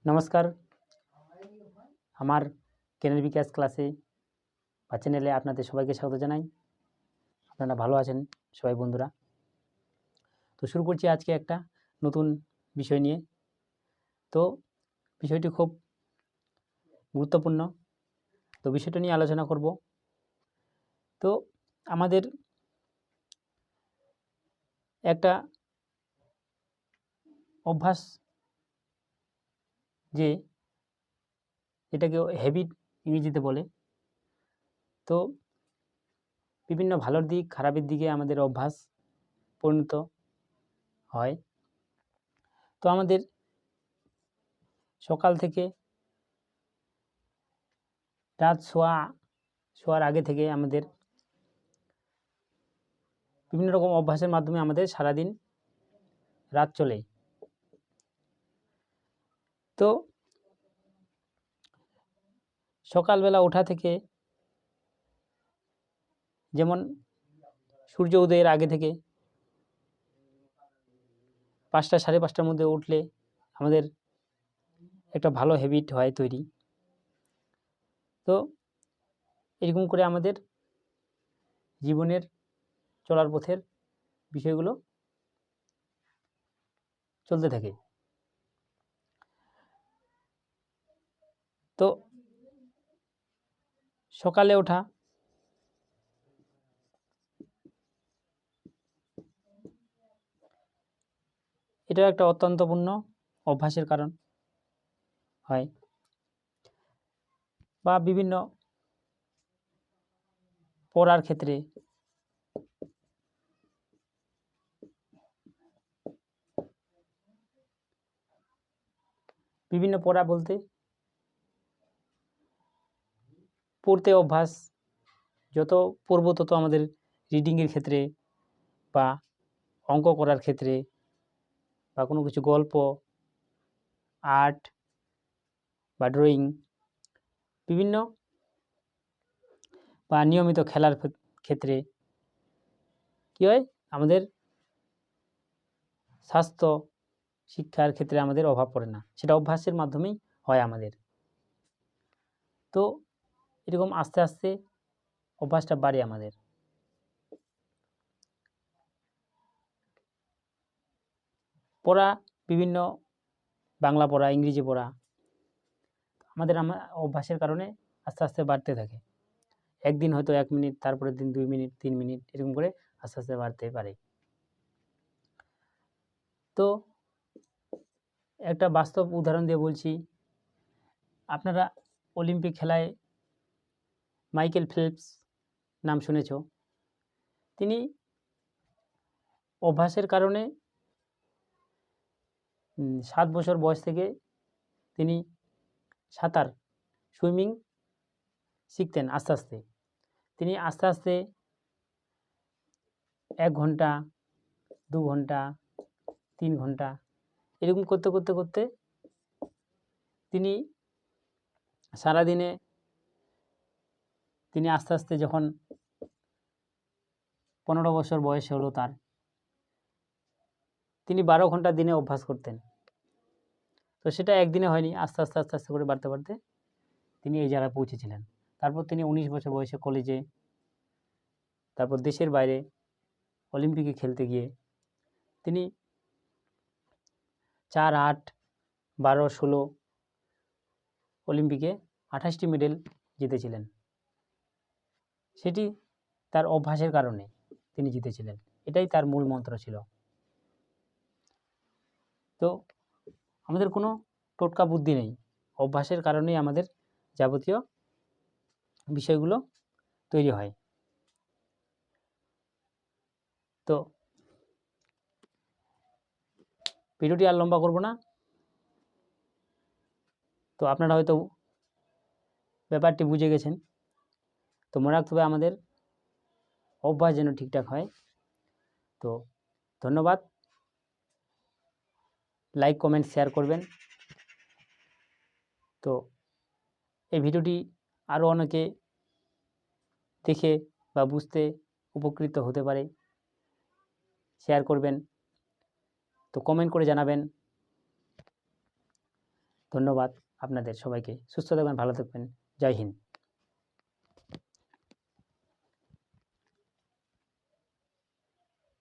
নমস্কার, আমার জ্ঞানের বিকাশ ক্লাসে বা চ্যানেলে আপনাদের সবাইকে স্বাগত জানাই। আপনারা ভালো আছেন সবাই বন্ধুরা? তো শুরু করছি আজকে একটা নতুন বিষয় নিয়ে। তো বিষয়টি খুব গুরুত্বপূর্ণ। তো বিষয়টা নিয়ে আলোচনা করব। তো আমাদের একটা অভ্যাস, যে এটাকে হ্যাবিট ইংরেজিতে বলে। তো বিভিন্ন ভালোর দিক খারাপের দিকে আমাদের অভ্যাস পরিণত হয়। তো আমাদের সকাল থেকে রাত শোয়ার আগে থেকে আমাদের বিভিন্ন রকম অভ্যাসের মাধ্যমে আমাদের সারাদিন রাত চলে। তো সকালবেলা ওঠা থেকে, যেমন সূর্য উদয়ের আগে থেকে 5টা সাড়ে 5টার মধ্যে উঠলে আমাদের একটা ভালো হ্যাবিট হয় তৈরি। তো এরকম করে আমাদের জীবনের চলার পথের বিষয়গুলো চলতে থাকে। তো সকালে ওঠা এটাও একটা অত্যন্তপূর্ণ অভ্যাসের কারণ হয়, বা বিভিন্ন পড়ার ক্ষেত্রে বিভিন্ন পড়া বলতে পড়তে অভ্যাস, যত পড়ব তত আমাদের রিডিংয়ের ক্ষেত্রে বা অঙ্ক করার ক্ষেত্রে বা কোনো কিছু গল্প, আর্ট বা ড্রয়িং, বিভিন্ন বা নিয়মিত খেলার ক্ষেত্রে কী হয়, আমাদের স্বাস্থ্য শিক্ষার ক্ষেত্রে আমাদের অভাব পড়ে না, সেটা অভ্যাসের মাধ্যমেই হয় আমাদের। তো এরকম আস্তে আস্তে অভ্যাসটা বাড়ে আমাদের। পড়া, বিভিন্ন বাংলা পড়া, ইংরেজি পড়া আমাদের অভ্যাসের কারণে আস্তে আস্তে বাড়তে থাকে। একদিন হয়তো 1 মিনিট, তারপরের দিন 2 মিনিট, 3 মিনিট, এরকম করে আস্তে আস্তে বাড়তে পারে। তো একটা বাস্তব উদাহরণ দিয়ে বলছি। আপনারা অলিম্পিক খেলায় মাইকেল ফেলপস নাম শুনেছ। তিনি অভ্যাসের কারণে 7 বছর বয়স থেকে তিনি সাঁতার, সুইমিং শিখতেন। আস্তে আস্তে তিনি আস্তে আস্তে 1 ঘন্টা, 2 ঘন্টা, 3 ঘন্টা এরকম করতে করতে করতে তিনি সারাদিনে তিনি আস্তে আস্তে যখন 15 বছর বয়স হলো তার, তিনি 12 ঘন্টা দিনে অভ্যাস করতেন। তো সেটা একদিনে হয়নি, আস্তে আস্তে আস্তে আস্তে করে বাড়তে বাড়তে তিনি এই জায়গায় পৌঁছেছিলেন। তারপর তিনি 19 বছর বয়সে কলেজে, তারপর দেশের বাইরে অলিম্পিকে খেলতে গিয়ে তিনি 4, 8, 12, 16 অলিম্পিকে 28টি মেডেল জিতেছিলেন। সেটি তার অভ্যাসের কারণে তিনি জিতেছিলেন। এটাই তার মূল মন্ত্র ছিল। তো আমাদের কোনো টোটকা বুদ্ধি নেই, অভ্যাসের কারণেই আমাদের যাবতীয় বিষয়গুলো তৈরি হয়। তো ভিডিওটি আর লম্বা করব না। তো আপনারা হয়তো ব্যাপারটি বুঝে গেছেন। তো মনে রাখতে হবে আমাদের অভ্যাস যেন ঠিকঠাক হয়। তো ধন্যবাদ। লাইক, কমেন্ট, শেয়ার করবেন। তো এই ভিডিওটি আরও অনেকে দেখে বা বুঝতে উপকৃত হতে পারে, শেয়ার করবেন। তো কমেন্ট করে জানাবেন ধন্যবাদ আপনাদের সবাইকে। সুস্থ থাকবেন, ভালো থাকবেন। জয় হিন্দ।